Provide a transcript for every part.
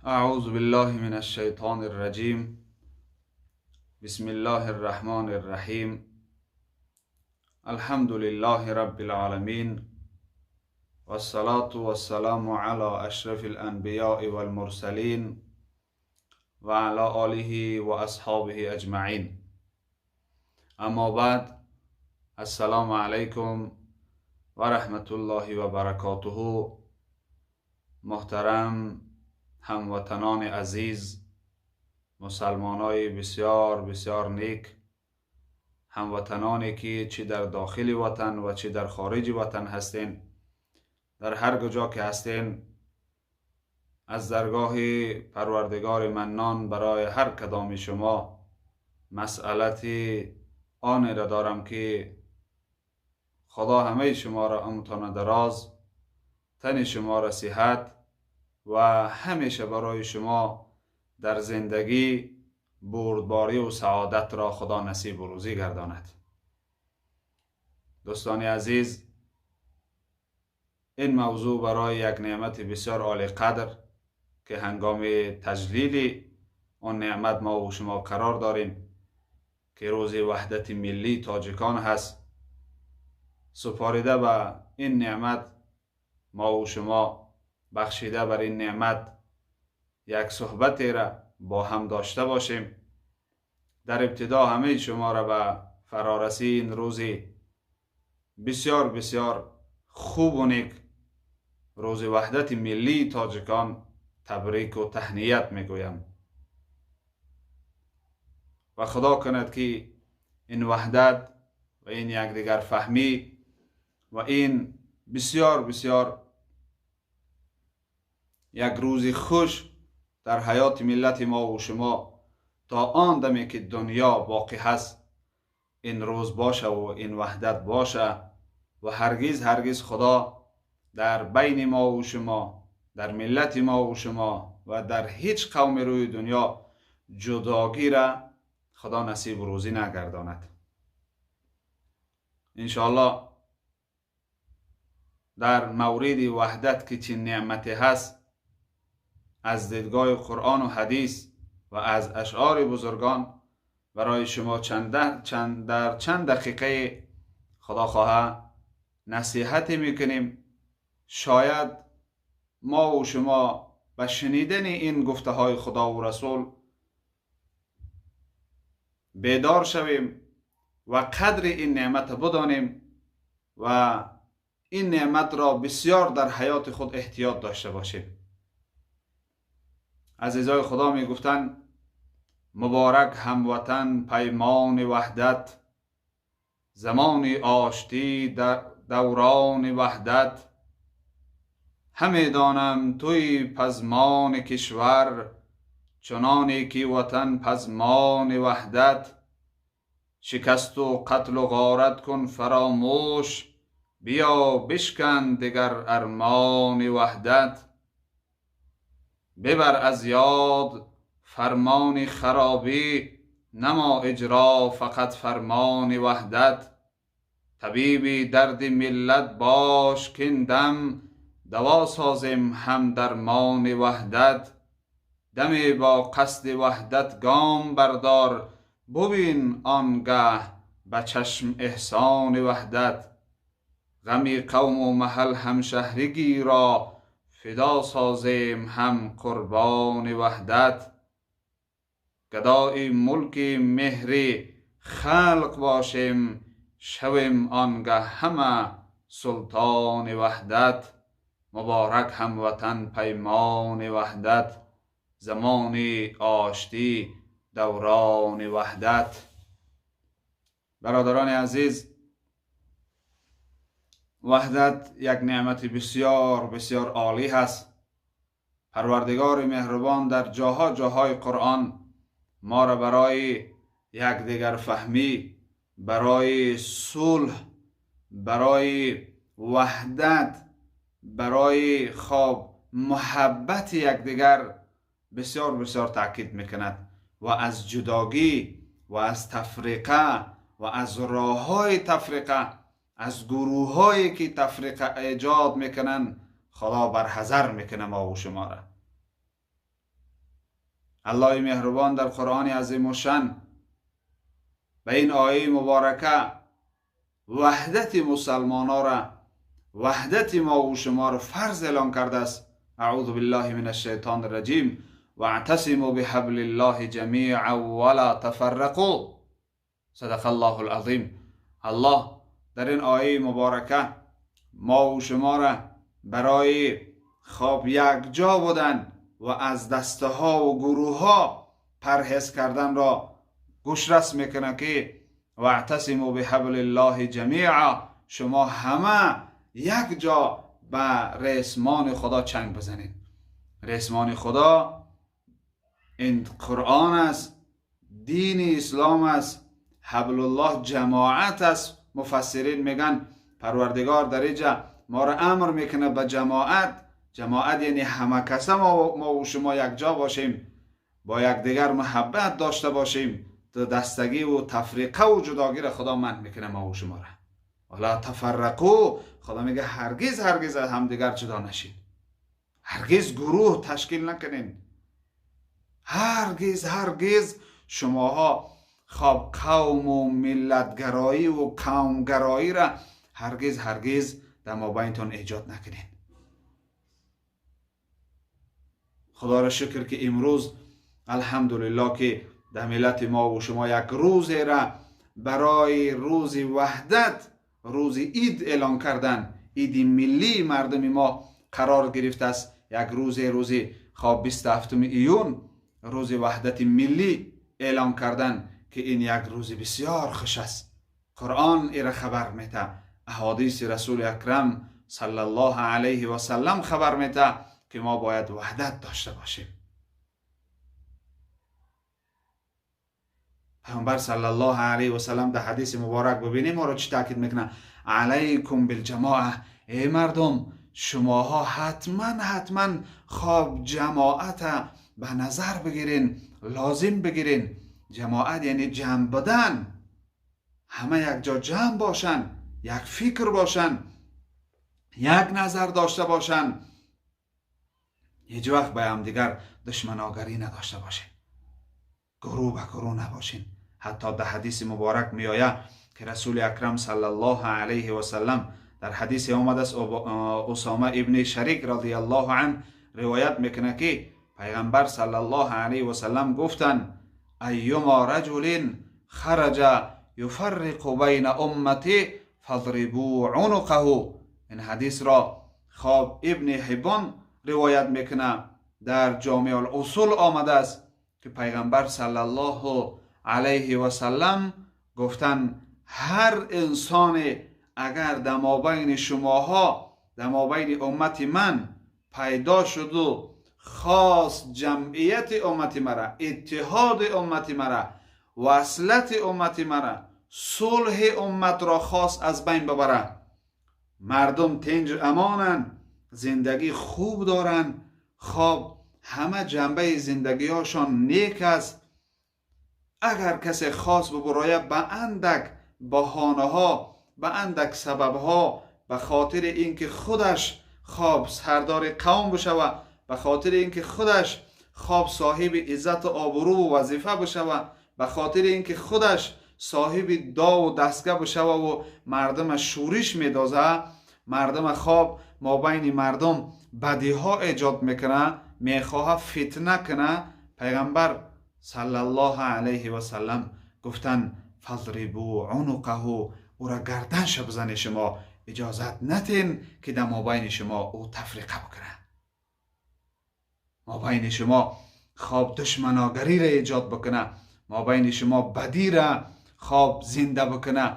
اعوذ بالله من الشیطان الرجیم. بسم الله الرحمن الرحیم. الحمد لله رب العالمین والصلاة والسلام على اشرف الانبیاء والمرسلین و علی آله و اصحابه اجمعین. اما بعد، السلام علیکم و رحمت الله و برکاته. محترم هموطنان عزیز، مسلمانای بسیار بسیار نیک، هموطنانی که چی در داخل وطن و چی در خارج وطن هستین، در هر کجا که هستین، از درگاه پروردگار منان برای هر کدام شما مسئلت آن را دارم که خدا همه شما را عمر دراز، تن شما را صحت و همیشه برای شما در زندگی بردباری و سعادت را خدا نصیب و روزی گرداند. دوستان عزیز، این موضوع برای یک نعمت بسیار عالی قدر که هنگام تجلیل آن نعمت ما و شما قرار داریم که روز وحدت ملی تاجیکان هست، سپاریده به این نعمت ما و شما بخشیده بر این نعمت یک صحبتی را با هم داشته باشیم. در ابتدا همه شما را به فرارسی این روزی بسیار بسیار خوب و نیک، روز وحدت ملی تاجیکان، تبریک و تهنیت میگویم و خدا کند که این وحدت و این یکدیگر فهمی و این بسیار بسیار یک روز خوش در حیات ملت ما و شما تا آن دمی که دنیا باقی هست این روز باشه و این وحدت باشه و هرگز هرگز خدا در بین ما و شما، در ملت ما و شما و در هیچ قوم روی دنیا جداگی را خدا نصیب و روزی نگرداند. انشاءالله در مورد وحدت که چین نعمتی هست، از دیدگاه قرآن و حدیث و از اشعار بزرگان برای شما در چند دقیقه خدا خواه نصیحتی میکنیم. شاید ما و شما به شنیدن این گفته های خدا و رسول بیدار شویم و قدر این نعمت بدانیم و این نعمت را بسیار در حیات خود احتیاط داشته باشیم. عزیزای خدا می گفتن مبارک هموطن پیمان وحدت، زمان آشتی در دوران وحدت. همه دانم توی پزمان کشور، چنانی که وطن پزمان وحدت. شکست و قتل و غارت کن فراموش، بیا بشکن دگر ارمان وحدت. ببر از یاد فرمان خرابی، نما اجرا فقط فرمان وحدت. طبیب درد ملت باش کین دم، دوا سازیم هم درمان وحدت. دمی با قصد وحدت گام بردار، ببین آنگه به چشم احسان وحدت. غمی قوم و محل همشهرگی را، فدا سازیم هم قربان وحدت. گدای ملک مهر خلق باشیم، شویم آنگه همه سلطان وحدت. مبارک هموطن پیمان وحدت، زمان آشتی دوران وحدت. برادران عزیز، وحدت یک نعمت بسیار بسیار عالی هست. پروردگار مهربان در جاهای قرآن ما را برای یکدیگر فهمی، برای صلح، برای وحدت، برای محبت یکدیگر بسیار بسیار تاکید میکند و از جداگی و از تفریقه و از راههای تفریقه، از گروهایی که تفریقه ایجاد میکنن، خدا برحذر میکنه ما و شما را. الله مهربان در قرآن عظیم و شان به این آیه مبارکه وحدت مسلمانان را، وحدت ما و شما را فرض اعلان کرده است. اعوذ بالله من الشیطان الرجیم واعتصموا بحبل الله جمیعا ولا تفرقوا. صدق الله العظیم. الله در این آیه مبارکه ما و شما را برای خواب یک جا بودن و از دسته ها و گروه ها پرهیز کردن را گوشرس میکنه که واعتصموا بحبل الله جمیعا، شما همه یک جا به ریسمان خدا چنگ بزنید. ریسمان خدا این قرآن است، دین اسلام است، حبل الله جماعت است. مفسرین میگن پروردگار در اینجا ما را امر میکنه به جماعت. جماعت یعنی همه کسا ما و شما یک جا باشیم، با یکدیگر محبت داشته باشیم تا دستگی و تفریقه و جداگی را خدا منع میکنه ما و شما را. ولا تفرقو، خدا میگه هرگز هرگز از همدیگر جدا نشین، هرگز گروه تشکیل نکنین، هرگز هرگز شماها خواب قوم و ملتگرایی و قومگرایی را هرگز هرگز در مابینتون ایجاد نکنین. خدا را شکر که امروز الحمدلله که در ملت ما و شما یک روز را برای روز وحدت، روز عید اعلان کردن، عید ملی مردم ما قرار گرفته است. یک روز خواب 27 ایون روز وحدت ملی اعلان کردن که این یک روز بسیار خوش است. قرآن ایره خبر میده، احادیث رسول اکرم صلی الله علیه و سلم خبر میده که ما باید وحدت داشته باشیم. پیامبر صلی الله علیه و سلم در حدیث مبارک ببینیم ما رو چی تاکید میکنه؟ علیکم بالجماعه، ای مردم شماها حتما خواب جماعت به نظر بگیرین، لازم بگیرین. جماعت یعنی جمع بدن، همه یک جا جمع باشن، یک فکر باشن، یک نظر داشته باشن، هیچ وقت به هم دیگر دشمناگری نداشته باشین، گروه به گروه نباشین. حتی در حدیث مبارک می آید که رسول اکرم صلی الله علیه و سلم در حدیث آمده است، اسامه ابن شریک رضی الله عنه روایت میکنه که پیغمبر صلی الله علیه و سلم گفتند ایما رجل خرج یفرق بین امتی فضربوا عنقه. این حدیث را خواب ابن حبان روایت میکنه. در جامع الاصول آمده است که پیغمبر صلی الله علیه و سلم گفتند هر انسان اگر در مابین شماها، در مابین امت من پیدا شد و خاص جمعیت امت مرا، اتحاد امت مرا، وصلت امت مرا، صلح امت را خاص از بین ببره، مردم تنج امانن، زندگی خوب دارن، خواب همه جنبه زندگی هاشان نیک است. اگر کسی خاص ببراید به اندک بهانه ها، به اندک سبب ها، به خاطر اینکه خودش خواب سردار قوم بشوه، به خاطر اینکه خودش خواب صاحب عزت و آبرو و وظیفه بشوه، به خاطر اینکه خودش صاحب دا و دستگاه بشوه و مردم شورش میدازه، مردم خواب ما بین مردم بدی ها ایجاد میکنه، میخواه فتنه کنه. پیغمبر صلی الله علیه و سلم گفتن فضربوا عنقه، او را گردنش بزنه، شما اجازت ندین که در مابین شما او تفریقه بکنه، مابین شما خواب دشمناگری را ایجاد بکنه، مابین شما بدی را خواب زنده بکنه،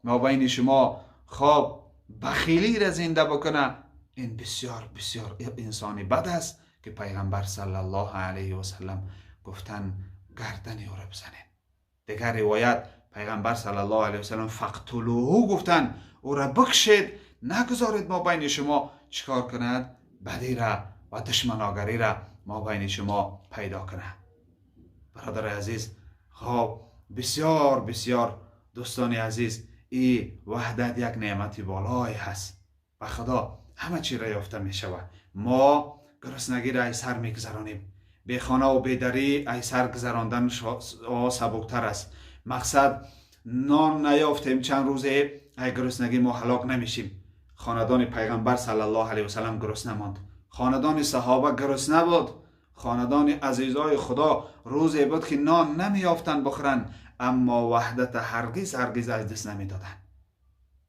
مابین شما خواب بخیلی را زنده بکنه. این بسیار بسیار انسانی بد است که پیغمبر صلی الله علیه و سلم گفتن گردن او را بزنید. دیگر روایت پیغمبر صلی الله علیه و سلم فقتلوه گفتن او را بکشید، نگذارید ما بین شما چیکار کند؟ بدی را و دشمناگری را ما بین شما پیدا کند. برادر عزیز، خواب بسیار بسیار دوستان عزیز، این وحدت یک نعمت بالایی هست و خدا همه چی را یافته می شود. ما گرسنگی را سر می گذرانیم، به خانه و بیدری ای سر گذراندن سبکتر است. مقصد نان نیافتیم چند روزه ای گرسنگی ما هلاک نمیشیم. خاندان پیغمبر صلی الله علیه و سلم گرسنه ماند، خاندان صحابه گرسنه بود، خاندان عزیزای خدا روزی بود که نان نمیافتند بخورن، اما وحدت هرگز از دست نمیدادن.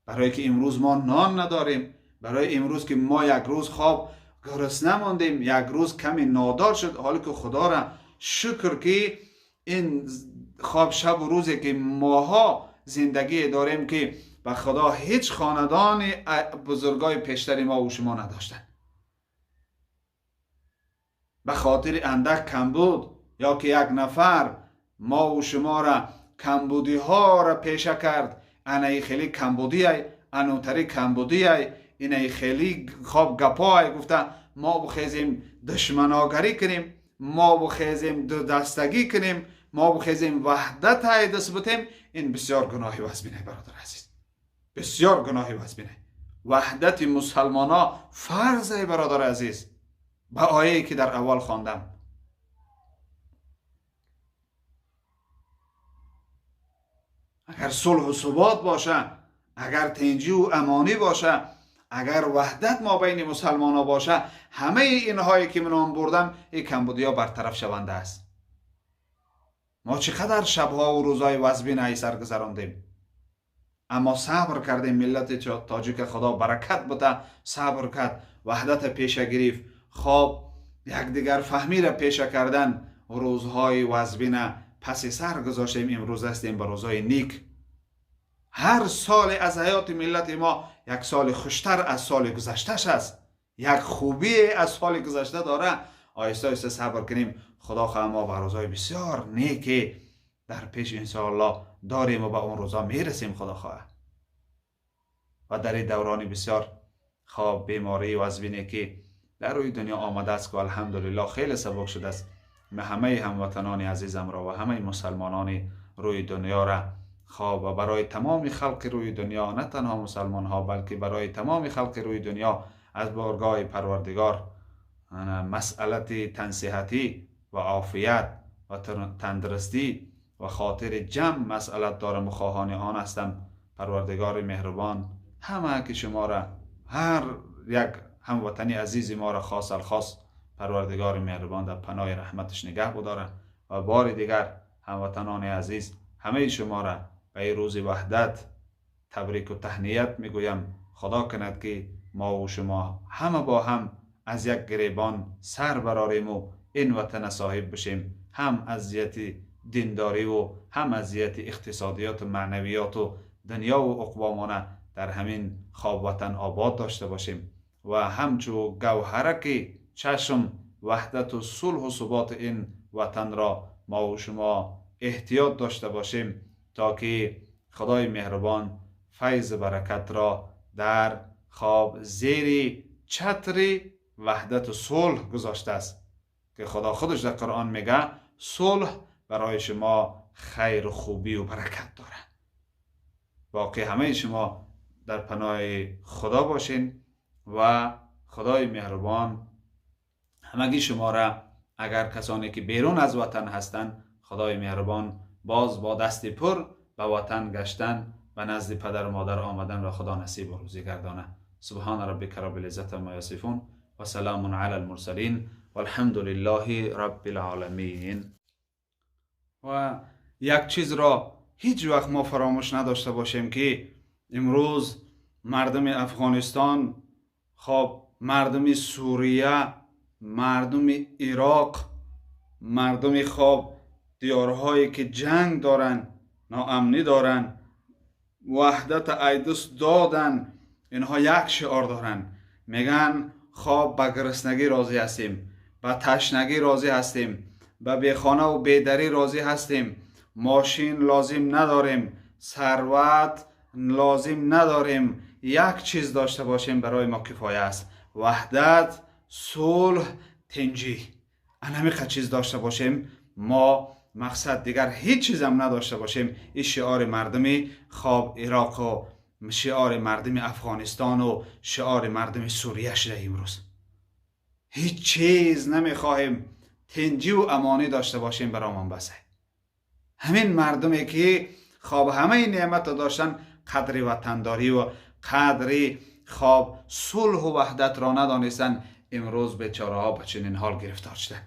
برای که امروز ما نان نداریم، برای امروز که ما یک روز خواب گرسنه ماندیم، یک روز کمی نادار شد، حالی که خدا را شکر که این خواب شب و روزی که ماها زندگی داریم که به خدا هیچ خاندان بزرگای پیشتری ما و شما نداشتن. به خاطر اندک کمبود یا که یک نفر ما و شما را کمبودی ها را پیشه کرد، انای خیلی کمبودی ای، انوتری کمبودی ای، اینای خیلی خواب گپای گفته ما بخیزیم دشمناگری کنیم، ما بخیزیم دو دستگی کنیم، ما بخیزیم وحدت های دست بتیم. این بسیار گناهی وزبینه برادر عزیز، بسیار گناهی وزبینه. وحدت مسلمان ها فرضه برادر عزیز، با آیه‌ای که در اول خواندم. اگر صلح و ثبات باشه، اگر تنجی و امانی باشه، اگر وحدت ما بین مسلمان ها باشه، همه اینهایی که من نام بردم این کمبودی ها برطرف شونده است. ما چقدر شبها و روزهای وزبین ای سر گذراندیم، اما صبر کردیم. ملت تاجیک خدا برکت بده، صبر کرد، وحدت پیشه گرفت، خواب یکدیگر فهمی را پیشه کردن، روزهای وزبین پس سر گذاشتیم. امروز هستیم به روزهای نیک. هر سال از حیات ملت ما یک سال خوشتر از سال گذشتهش است، یک خوبی از سال گذشته داره. آیسته آیسته صبر کنیم. خدا خواه ما به روزهای بسیار نیکی در پیش انشاءالله داریم و به اون روزا میرسیم خدا خواه. و در این دورانی بسیار خواب بیماری و وزبینی که در روی دنیا آمده است که الحمدلله خیلی سبک شده است، من همه هموطنان عزیزم را و همه مسلمانان روی دنیا را خواب و برای تمام خلق روی دنیا، نه تنها مسلمان ها بلکه برای تمام خلق روی دنیا از بارگاه پروردگار مسئلت تنصیحتی و عافیت و تندرستی و خاطر جمع مسئلت دارم و خواهان آن هستم. پروردگار مهربان همه که شما را، هر یک هموطنی عزیز ما را خاص الخاص پروردگار مهربان در پناه رحمتش نگه بداره. و بار دیگر هموطنان عزیز همه شما را به روز وحدت تبریک و تهنیت میگویم. خدا کند که ما و شما همه با هم از یک گریبان سر براریم و این وطن صاحب بشیم، هم از جهت دینداری و هم از جهت اقتصادیات و معنویات و دنیا و عقبامانه در همین خواب وطن آباد داشته باشیم و همچو گوهرک چشم وحدت و صلح و ثبات این وطن را ما و شما احتیاط داشته باشیم، تا که خدای مهربان فیض برکت را در خواب زیر چتر وحدت و صلح گذاشته است که خدا خودش در قرآن میگه صلح برای شما خیر و خوبی و برکت داره. باقی همه شما در پناه خدا باشین و خدای مهربان همگی شما را، اگر کسانی که بیرون از وطن هستند، خدای مهربان باز با دست پر به وطن گشتن و نزد پدر و مادر آمدن را خدا نصیب و روزی گردانه. سبحان ربک رب العزت عما یصفون و سلام علی المرسلین و الحمد لله رب العالمین. و یک چیز را هیچ وقت ما فراموش نداشته باشیم که امروز مردم افغانستان، خب مردم سوریه، مردم عراق، مردم خب دیارهایی که جنگ دارن، ناامنی دارن، وحدت ایدس دادن، اینها یک شعار دارن، میگن خب به گرسنگی راضی هستیم، به تشنگی راضی هستیم، به بیخانه و بیدری راضی هستیم، ماشین لازم نداریم، ثروت لازم نداریم، یک چیز داشته باشیم برای ما کفایه است: وحدت، صلح، تنجی. همین چیز داشته باشیم، ما مقصد دیگر هیچ چیز هم نداشته باشیم. این شعار مردم خواب عراق و شعار مردم افغانستان و شعار مردم سوریه شده امروز. هیچ چیز نمیخواهیم تنجی و امانی داشته باشیم برامون بسه. همین مردمی که خواب همه نعمت داشتن قدر وطنداری و قدر خواب صلح و وحدت را ندانستن، امروز بیچاره ها به چنین حال گرفتار شدن.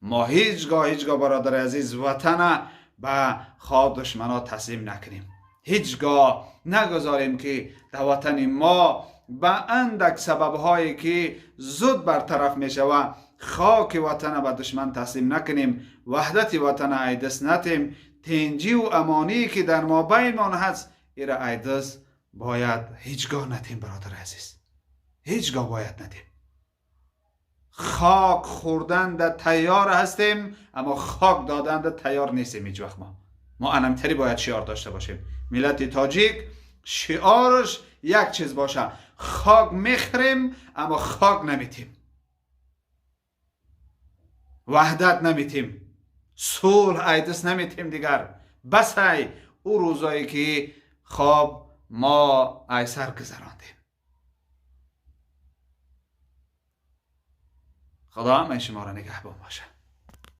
ما هیچگاه برادر عزیز وطن به خواب دشمنا تسلیم نکنیم. هیچگاه نگذاریم که در وطن ما به اندک سبب هایی که زود برطرف می شود خاک وطن به دشمن تسلیم نکنیم. وحدت وطن ایدست نتیم. تنجی و امانی که در ما بینمان هست ایره ایدست باید هیچگاه نتیم برادر عزیز، هیچگاه باید نتیم. خاک خوردن در تیار هستیم اما خاک دادن در تیار نیستیم. هیچ وقت ما انمتری باید شعار داشته باشیم. ملت تاجیک شعارش یک چیز باشه: خاک میخریم اما خاک نمیتیم، وحدت نمیتیم، صلح ایدست نمیتیم دیگر. بس ای او روزایی که خواب ما ایسر گذراندیم. خدا همه شما را نگهبان باشه.